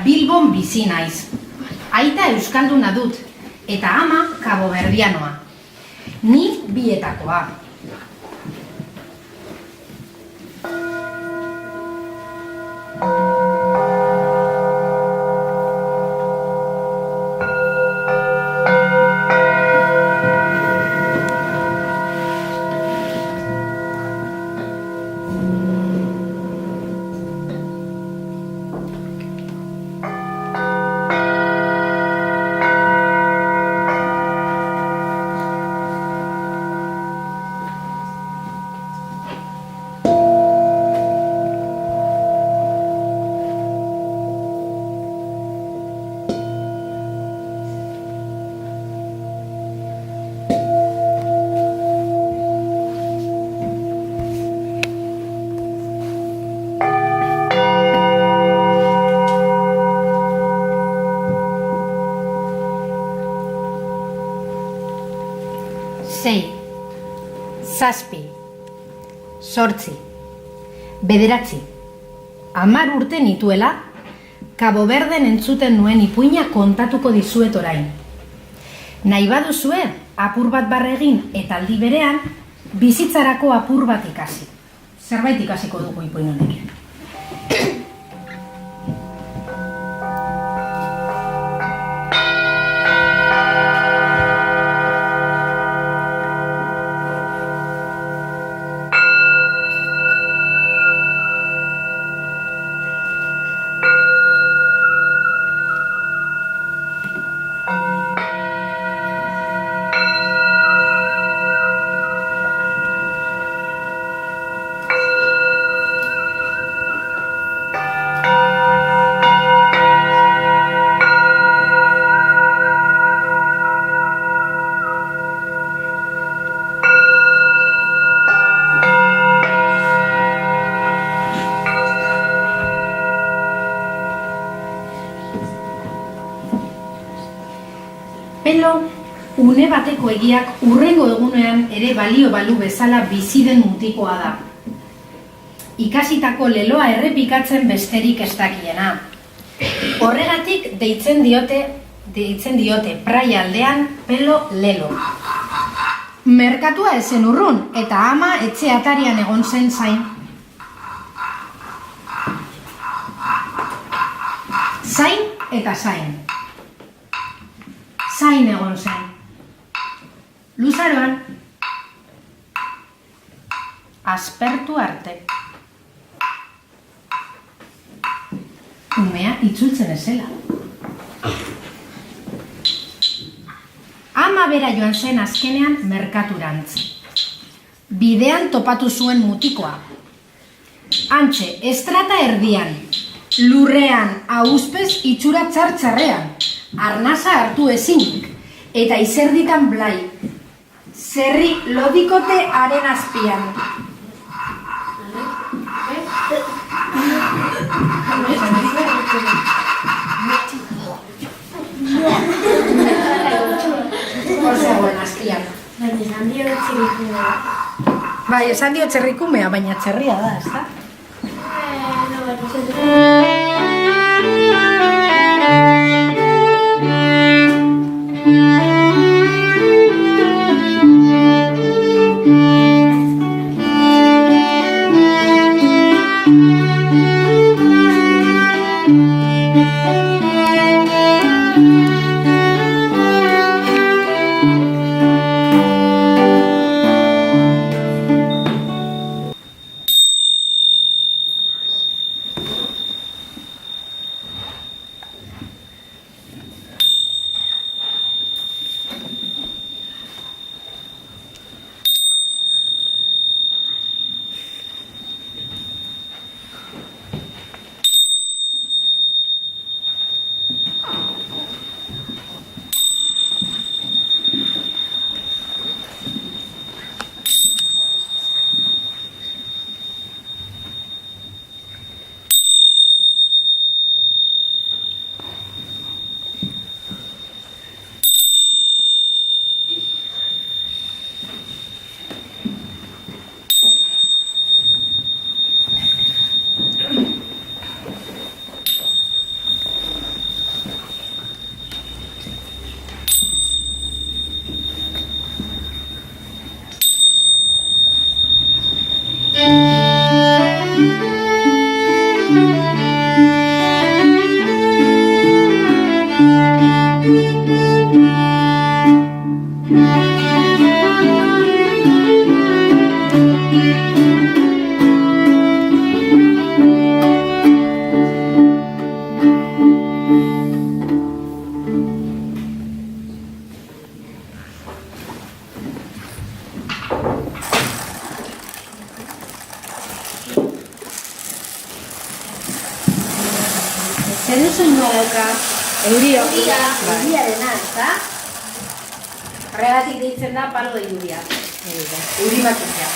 Bilbon bizi naiz. Aita euskalduna dut, eta ama kaboverdianoa. Ni bietakoa. Sei, zazpi, zortzi, bederatzi, 10 urte nituela, Cabo Verden entzuten nuen ipuina kontatuko dizuet orain. Nahi baduzue, apur bat barregin eta aldi berean, bizitzarako apur bat ikasi. Zerbait ikasiko dugu ipuin honekin. Pelo, une bateko egiak hurrengo egunean ere balio balu bezala bizi den mutikoa da. Ikasitako leloa errepikatzen besterik ez dakiena. Horregatik deitzen diote praia aldean Pelo Lelo. Merkatua ezen urrun eta ama etxe atarian egon zen zain. Zain eta zain. Zain egon zen. Luzaroan, aspertu arte. Umea itzultzen ezela. Ama bera joan zen azkenean merkaturantz. Bidean topatu zuen mutikoa. Hantxe, estrata erdian, lurrean, ahuzpez itxura txartxarrean. Arnasa hartu ezinik, eta izerditan blai. Zerri lodikote haren azpian. Horzegoen azpian. Bai, esan dio txerrikumea, baina txerria da, ez da? Zer soinua dauka? Euria. Euriarena, ezta? Horregatik deitzen da palo de lluvia. Euri makina.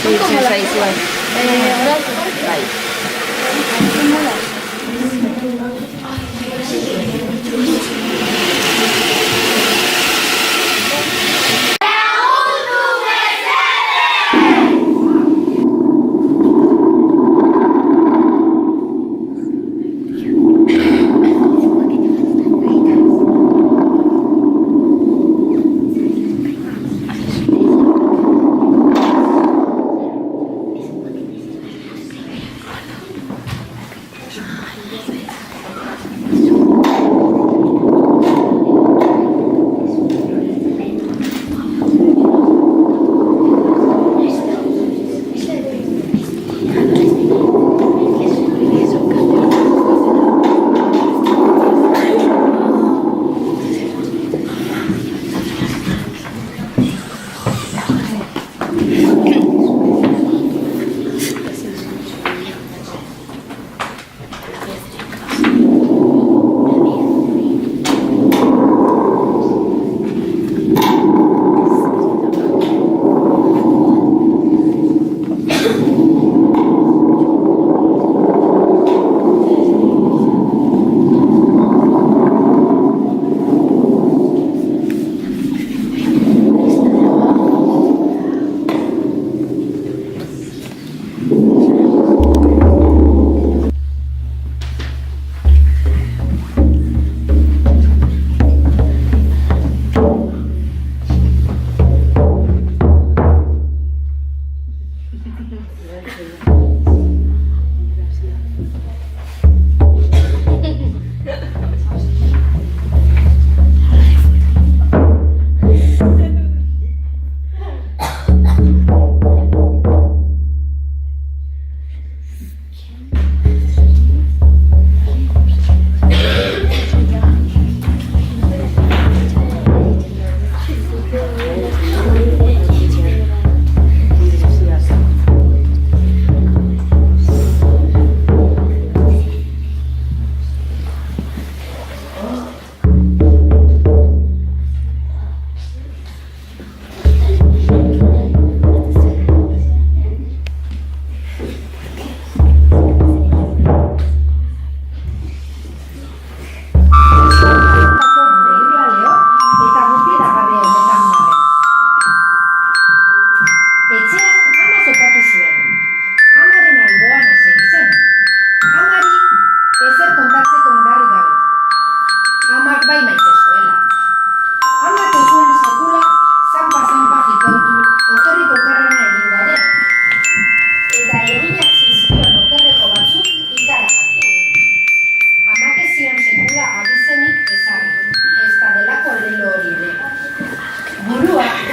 Iruditzen zaizue. Bai.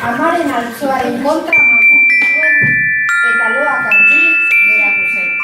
amaren altzoaren kontra makurtu zuen eta loak argilik geratu zen.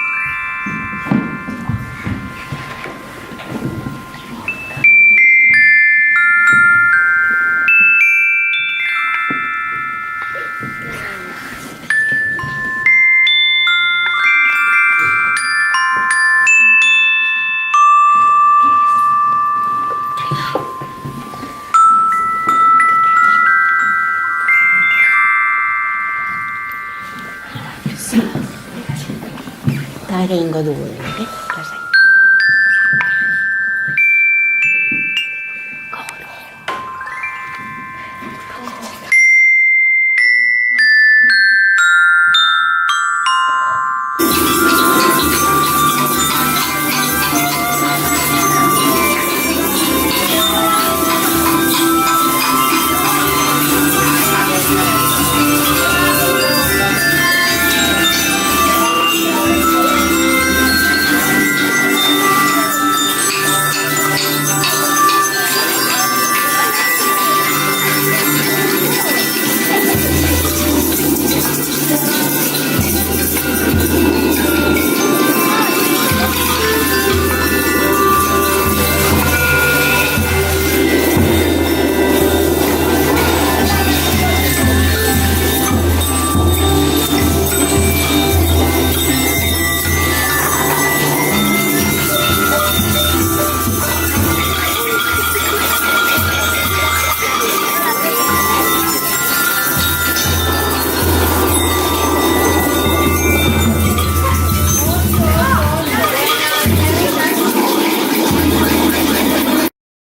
Eta ere ingo dugu.